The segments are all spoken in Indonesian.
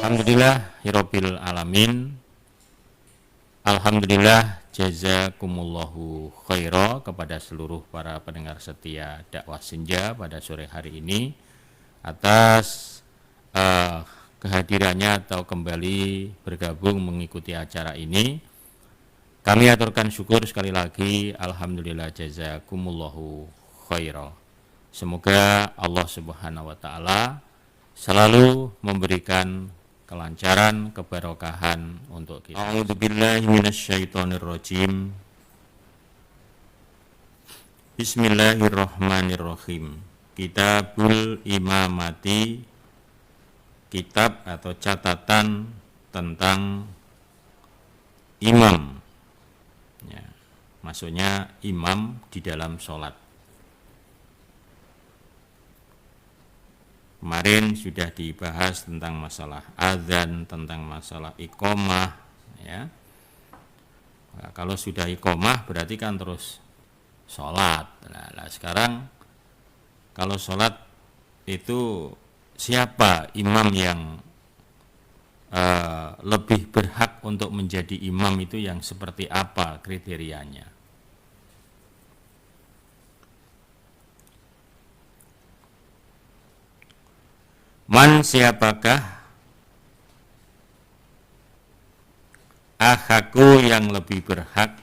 Alhamdulillahirabbil alamin. Alhamdulillah jazakumullahu khaira kepada seluruh para pendengar setia dakwah senja pada sore hari ini atas kehadirannya atau kembali bergabung mengikuti acara ini. Kami aturkan syukur sekali lagi. Alhamdulillah jazakumullahu khaira. Semoga Allah Subhanahu wa taala selalu memberikan kelancaran, keberkahan untuk kita. A'udzubillahi minasyaitonirrajim. Bismillahirrahmanirrahim. Kitabul Imamati, kitab atau catatan tentang imam. Ya, maksudnya imam di dalam sholat. Kemarin sudah dibahas tentang masalah azan, tentang masalah iqomah, ya. Nah, kalau sudah iqomah berarti kan terus sholat. Nah, sekarang kalau sholat itu siapa imam yang lebih berhak untuk menjadi imam itu yang seperti apa kriterianya? Man siapakah akhaku yang lebih berhak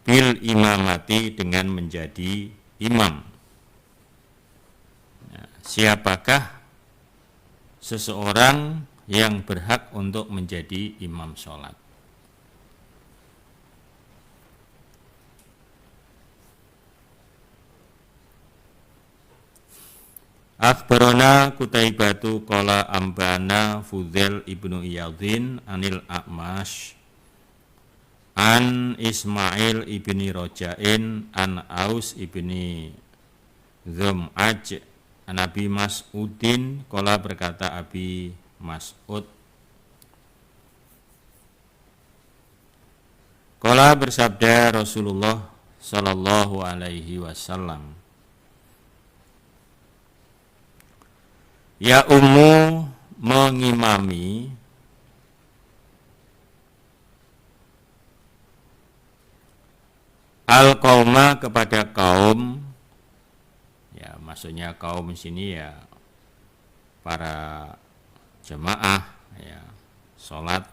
bil imamati dengan menjadi imam. Nah, siapakah seseorang yang berhak untuk menjadi imam sholat? Akhbarana Qutaibatu qala ambana Fudail ibnu Iyadhin anil A'mash an Ismail ibni Rojain an Aus ibni Dzum'aj an Abi Mas'udin qala berkata Abi Mas'ud qala bersabda Rasulullah sallallahu alaihi wasallam, ya ummu mengimami al-qauma kepada kaum, ya maksudnya kaum di sini ya para jemaah ya salat,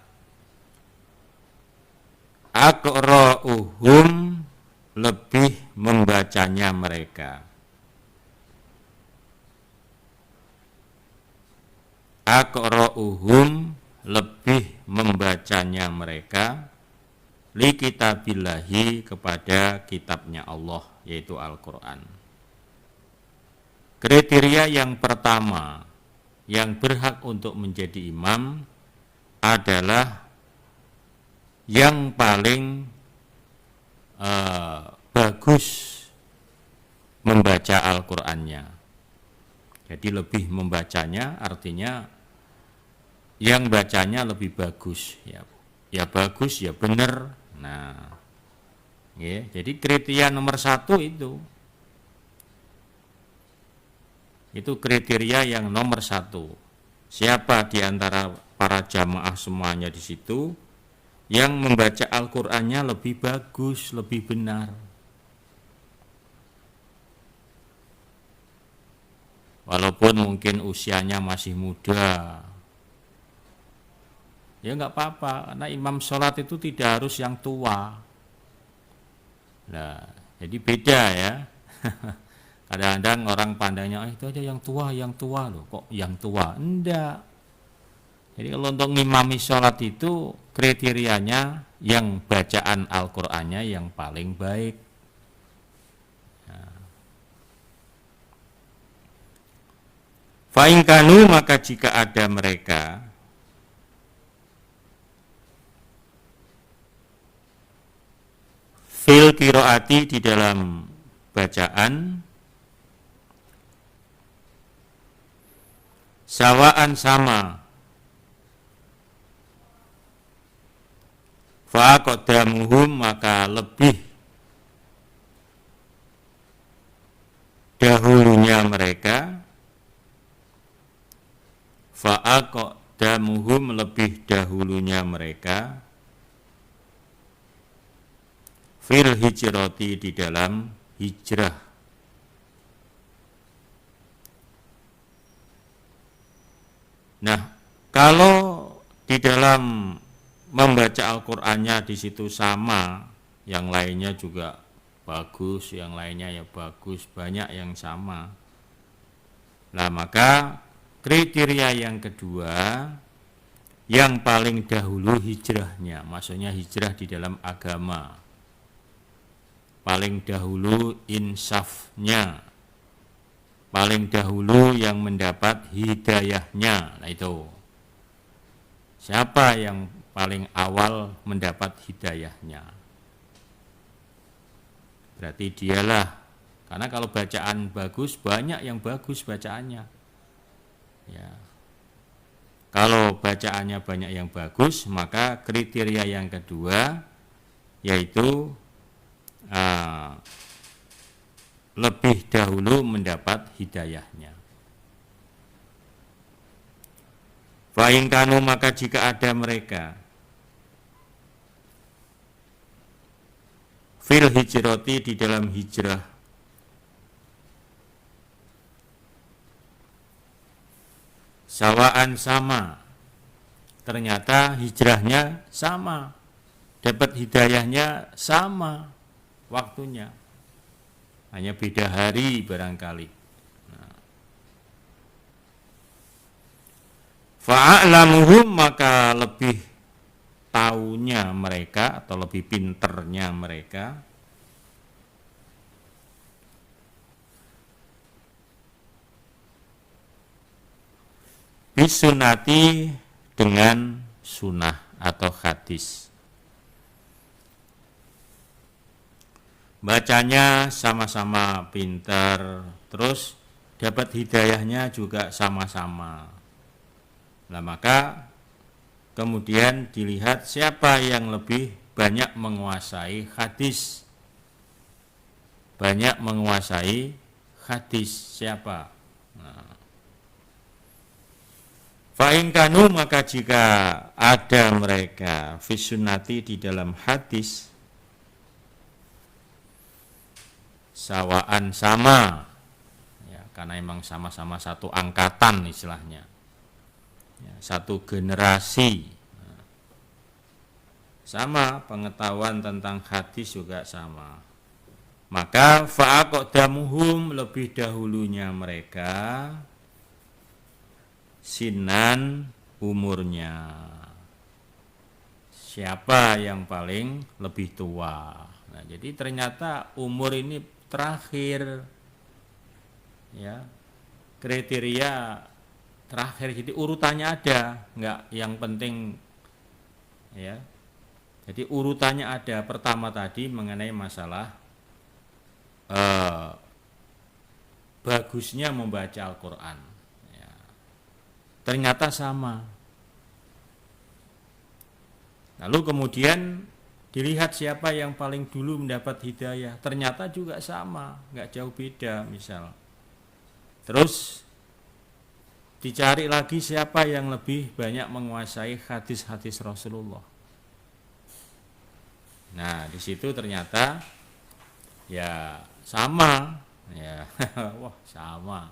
aqra'uhum lebih membacanya mereka, aqra'uhum lebih membacanya mereka li kitabillahi kepada kitabnya Allah yaitu Al-Qur'an. Kriteria yang pertama yang berhak untuk menjadi imam adalah yang paling bagus membaca Al-Qur'annya. Jadi lebih membacanya artinya yang bacanya lebih bagus, ya bagus, ya benar. Nah, ya, jadi kriteria nomor 1 itu kriteria yang nomor 1. Siapa di antara para jamaah semuanya di situ yang membaca Al-Qur'annya lebih bagus, lebih benar. Walaupun mungkin usianya masih muda, ya nggak apa-apa, karena imam sholat itu tidak harus yang tua. Nah, jadi beda ya. Kadang-kadang orang pandangnya, itu aja yang tua loh, kok yang tua? Enggak. Jadi kalau untuk ngimami sholat itu kriterianya yang bacaan Al-Qur'annya yang paling baik. Fa'ingkanu maka jika ada mereka fil qiraati di dalam bacaan sawaan sama faqaddamuhum maka lebih dahulunya mereka Fa'aqdamuhum lebih dahulunya mereka fil hijrati di dalam hijrah. Nah, kalau di dalam membaca Al-Qur'annya di situ sama, yang lainnya juga bagus, yang lainnya ya bagus, banyak yang sama. Nah, maka kriteria yang kedua, yang paling dahulu hijrahnya, maksudnya hijrah di dalam agama. Paling dahulu insafnya, paling dahulu yang mendapat hidayahnya. Nah itu, siapa yang paling awal mendapat hidayahnya? Berarti dialah. Karena kalau bacaan bagus, banyak yang bagus bacaannya. Ya. Kalau bacaannya banyak yang bagus, maka kriteria yang kedua yaitu lebih dahulu mendapat hidayahnya. Fa'ingkanu maka jika ada mereka fil hijrati di dalam hijrah, sawaan sama, ternyata hijrahnya sama, dapat hidayahnya sama waktunya, hanya beda hari barangkali. Nah. Fa'alamuhum maka lebih taunya mereka atau lebih pinternya mereka bisunati dengan sunnah atau hadis. Bacanya sama-sama pintar, terus dapat hidayahnya juga sama-sama. Nah maka kemudian dilihat siapa yang lebih banyak menguasai hadis. Banyak menguasai hadis siapa? Nah. Fa'ingkanu maka jika ada mereka fisunati di dalam hadis, sawaan sama, ya, karena emang sama-sama satu angkatan istilahnya, ya, satu generasi, nah, sama pengetahuan tentang hadis juga sama. Maka fa'aqdamuhum lebih dahulunya mereka sinan umurnya. Siapa yang paling lebih tua? Nah, jadi ternyata umur ini terakhir, ya, kriteria terakhir. Jadi urutannya ada, enggak yang penting, ya. Jadi urutannya ada. Pertama tadi mengenai masalah bagusnya membaca Al-Quran, ya. Ternyata sama. Lalu kemudian dilihat siapa yang paling dulu mendapat hidayah, ternyata juga sama, nggak jauh beda misal. Terus dicari lagi siapa yang lebih banyak menguasai hadis-hadis Rasulullah. Nah di situ ternyata ya sama, ya wah sama.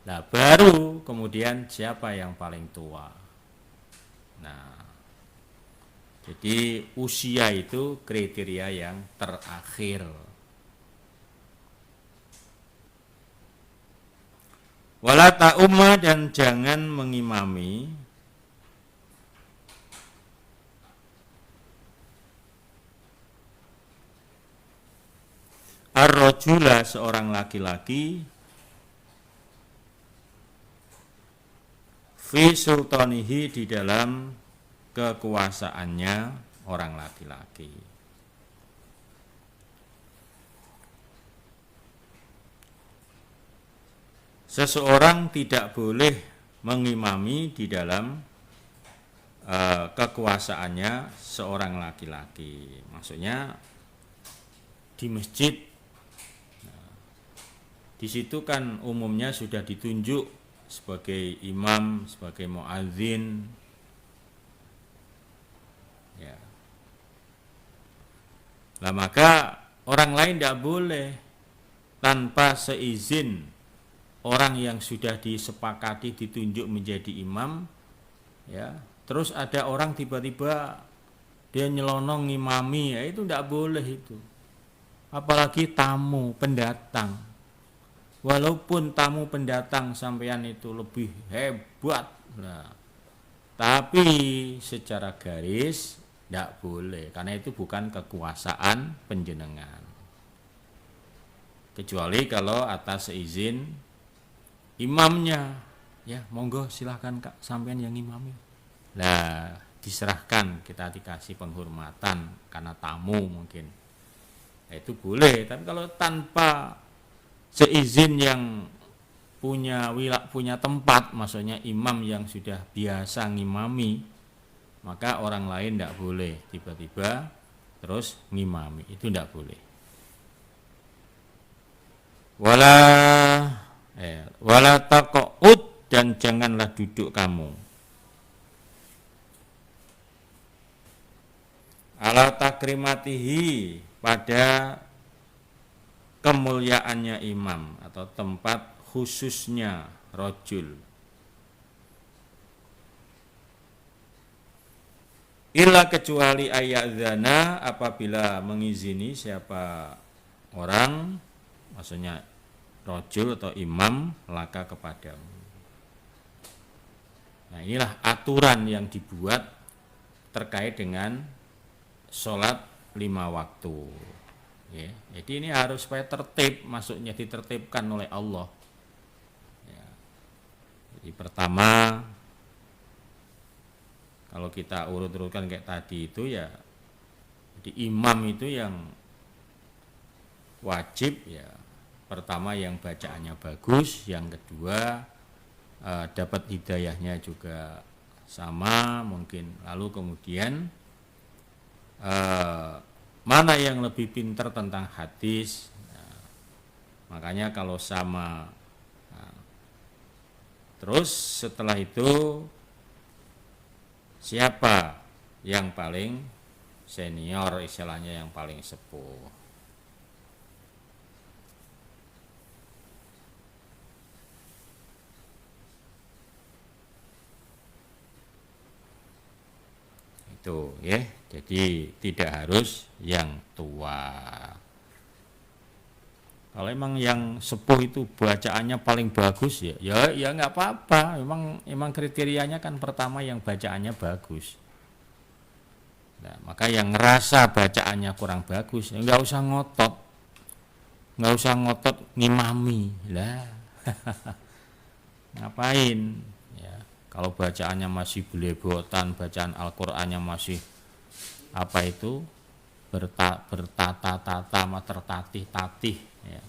Nah baru kemudian siapa yang paling tua. Nah jadi usia itu kriteria yang terakhir. Wala ta'umma dan jangan mengimami ar-rajula seorang laki-laki fi sultanihi di dalam kekuasaannya orang laki-laki. Seseorang tidak boleh mengimami di dalam kekuasaannya seorang laki-laki. Maksudnya di masjid, di situ kan umumnya sudah ditunjuk sebagai imam, sebagai muadzin, ya. Lah maka orang lain tidak boleh tanpa seizin orang yang sudah disepakati ditunjuk menjadi imam, ya. Terus ada orang tiba-tiba dia nyelonong ngimami, ya itu tidak boleh itu. Apalagi tamu pendatang. Walaupun tamu pendatang sampean itu lebih hebat, nah, tapi secara garis tidak boleh, karena itu bukan kekuasaan panjenengan. Kecuali kalau atas izin imamnya, ya monggo silahkan Kak sampean yang imami. Nah, diserahkan, kita dikasih penghormatan karena tamu mungkin, nah, itu boleh. Tapi kalau tanpa seizin yang punya tempat, maksudnya imam yang sudah biasa ngimami, maka orang lain tidak boleh tiba-tiba terus ngimami, itu tidak boleh. Wala taqa'ud, dan janganlah duduk kamu. Ala takrimatihi, pada kemuliaannya imam atau tempat khususnya rojul. Illa, kecuali ayadzana, apabila mengizini siapa orang, maksudnya rojul atau imam, laka kepadamu. Nah, inilah aturan yang dibuat terkait dengan sholat 5 waktu. Ya, jadi ini harus supaya tertib, maksudnya ditertibkan oleh Allah. Ya. Jadi pertama, kalau kita urut-urutkan kayak tadi itu, ya, jadi imam itu yang wajib, ya, pertama yang bacaannya bagus, yang kedua dapat hidayahnya juga sama mungkin, lalu kemudian mana yang lebih pintar tentang hadis. Nah, makanya kalau sama, nah, terus setelah itu siapa yang paling senior, istilahnya yang paling sepuh. Itu ya, jadi tidak harus yang tua. Kalau emang yang sepuh itu bacaannya paling bagus, ya nggak apa-apa. Emang kriterianya kan pertama yang bacaannya bagus. Nah, maka yang ngerasa bacaannya kurang bagus, ya nggak usah ngotot ngimami lah. Ngapain? Kalau bacaannya masih belebotan, bacaan Al-Qur'annya masih apa itu bertata-tata, tertatih-tatih, ya,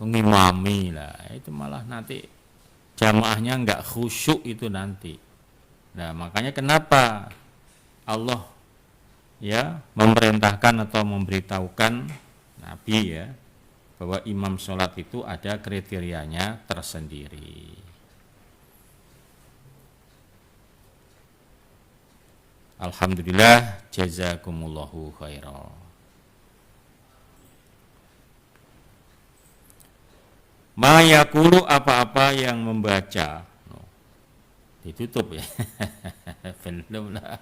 ngimami lah, itu malah nanti jamaahnya enggak khusyuk itu nanti. Nah, makanya kenapa Allah, ya, memerintahkan atau memberitahukan Nabi, ya, bahwa imam sholat itu ada kriterianya tersendiri. Alhamdulillah, jazakumullahu khairan. Ma yakulu, apa-apa yang membaca. Ditutup ya. Belum lah.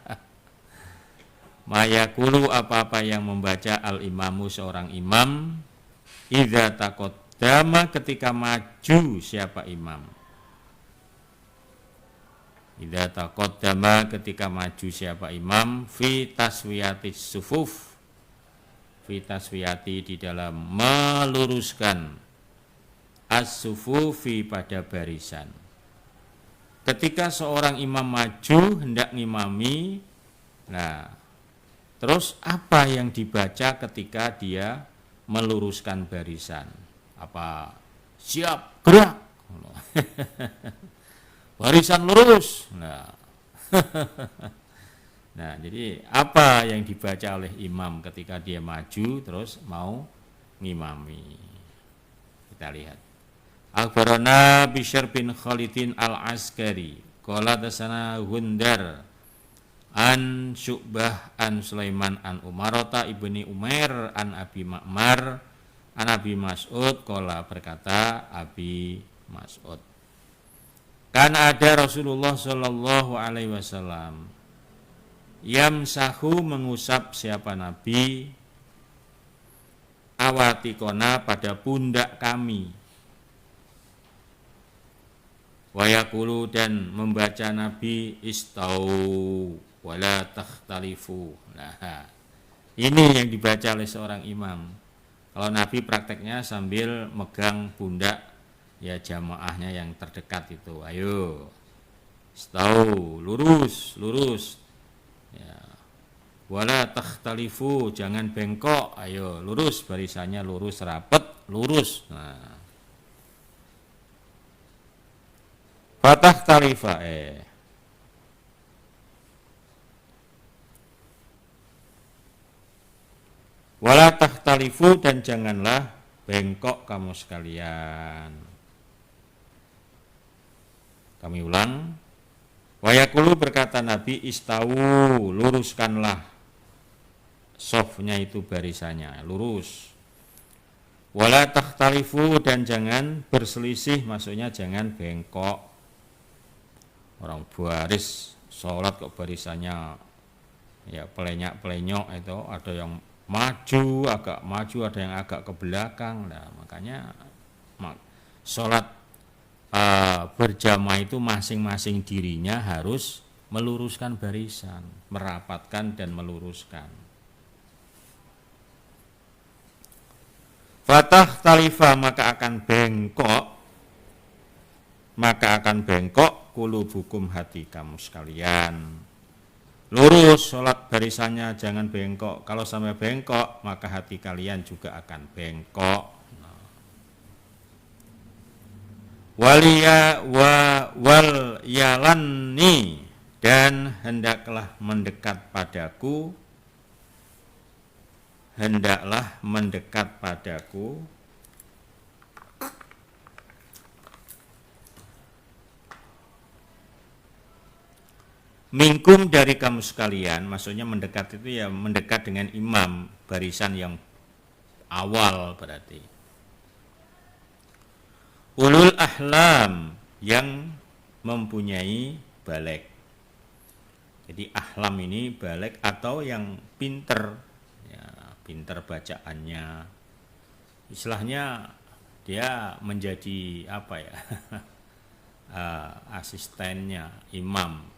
Ma yakulu, apa-apa yang membaca al-imamu, seorang imam, idza taqaddama, ketika maju siapa imam. Idza taqaddama, ketika maju siapa imam, fi taswiyatis sufuf, fi taswiyati, di dalam meluruskan, as-sufufi, pada barisan. Ketika seorang imam maju hendak ngimami, nah, terus apa yang dibaca ketika dia meluruskan barisan? Apa siap gerak? Barisan lurus. Nah, jadi apa yang dibaca oleh imam ketika dia maju terus mau ngimami? Kita lihat. Akhbarana Bishr bin Khalidin al-Askari qala dasana Gundar an Syu'bah an Sulaiman an Umarata ibni Umair an Abi Ma'mar an Abi Mas'ud qala berkata Abi Mas'ud kan ada Rasulullah sallallahu alaihi wasallam yamsahu mengusap siapa Nabi awatikona pada pundak kami wayakulu dan membaca Nabi istau wala takhtalifu. Nah, ini yang dibaca oleh seorang imam. Kalau Nabi prakteknya sambil megang pundak ya jamaahnya yang terdekat itu. Ayo. Istau, lurus, lurus. Ya. Wala takhtalifu, jangan bengkok. Ayo, lurus barisannya lurus rapet, lurus. Nah. Fatah talifa wala tahtalifu dan janganlah bengkok kamu sekalian. Kami ulang. Wayakulu berkata Nabi istawu luruskanlah sofnya itu barisannya lurus. Wala tahtalifu dan jangan berselisih maksudnya jangan bengkok. Orang baris sholat kok barisannya ya pelenyak-pelenyok itu ada yang maju agak maju ada yang agak ke belakang. Nah makanya sholat berjamaah itu masing-masing dirinya harus meluruskan barisan, merapatkan dan meluruskan. Fatah talifah maka akan bengkok kulubukum hati kamu sekalian. Lurus sholat barisannya jangan bengkok. Kalau sampai bengkok maka hati kalian juga akan bengkok. Waliya wal yalanni dan hendaklah mendekat padaku minkum dari kamu sekalian, maksudnya mendekat itu ya mendekat dengan imam barisan yang awal berarti. Ulul ahlam yang mempunyai balik. Jadi ahlam ini balik atau yang pinter, ya, pinter bacaannya. Istilahnya dia menjadi apa ya? Asistennya imam.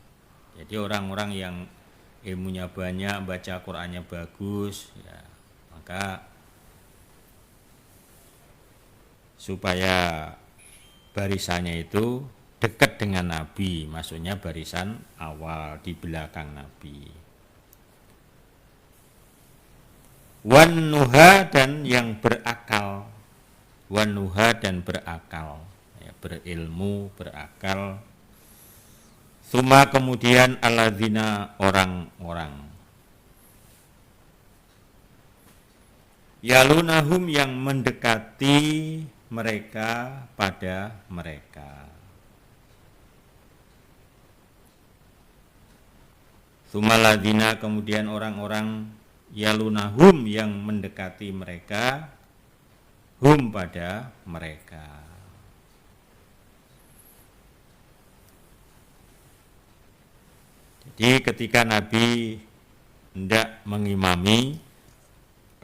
Jadi orang-orang yang ilmunya banyak, baca Qur'annya bagus, ya, maka supaya barisannya itu dekat dengan Nabi, maksudnya barisan awal di belakang Nabi. Wan nuha dan yang berakal, wan nuha dan berakal, ya, berilmu, berakal. Suma kemudian alladzina orang-orang yalunahum yang mendekati mereka pada mereka. Suma alladzina kemudian orang-orang yalunahum yang mendekati mereka hum pada mereka. Jadi ketika Nabi hendak mengimami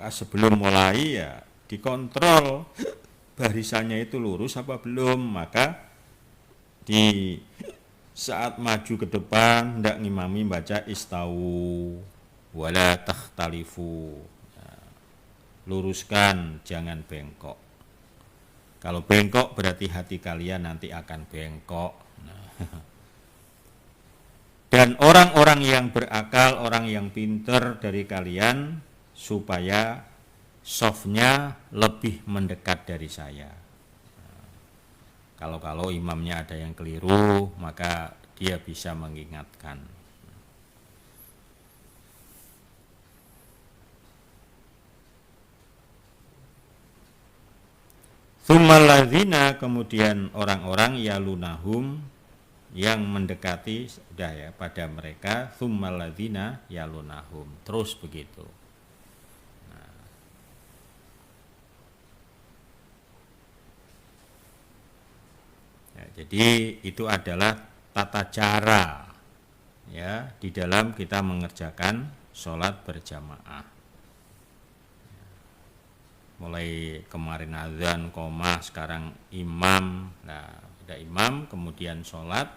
sebelum mulai ya dikontrol barisannya itu lurus apa belum, maka di saat maju ke depan hendak ngimami baca istawu wala takhtalifu, luruskan jangan bengkok. Kalau bengkok berarti hati kalian nanti akan bengkok. Dan orang-orang yang berakal, orang yang pinter dari kalian supaya softnya lebih mendekat dari saya. Kalau imamnya ada yang keliru, maka dia bisa mengingatkan. Tsummal ladzina, kemudian orang-orang yalunahum yang mendekati, sudah ya, pada mereka. Tsummal ladzina yalunahum, terus begitu. Ya, jadi itu adalah tata cara ya di dalam kita mengerjakan sholat berjamaah. Mulai kemarin azan, qomah, sekarang imam. Nah, ada imam, kemudian sholat.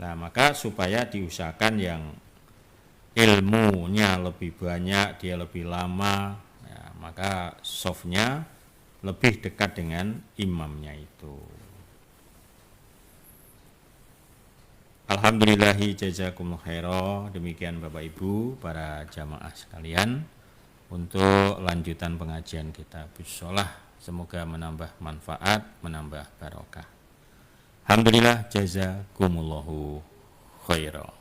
Nah, maka supaya diusahakan yang ilmunya lebih banyak, dia lebih lama, ya, maka softnya lebih dekat dengan imamnya itu. Alhamdulillahi jazakumullah khairan. Demikian Bapak Ibu para jamaah sekalian untuk lanjutan pengajian kita bismillah, semoga menambah manfaat, menambah barokah. Alhamdulillah jazakumullahu khairan.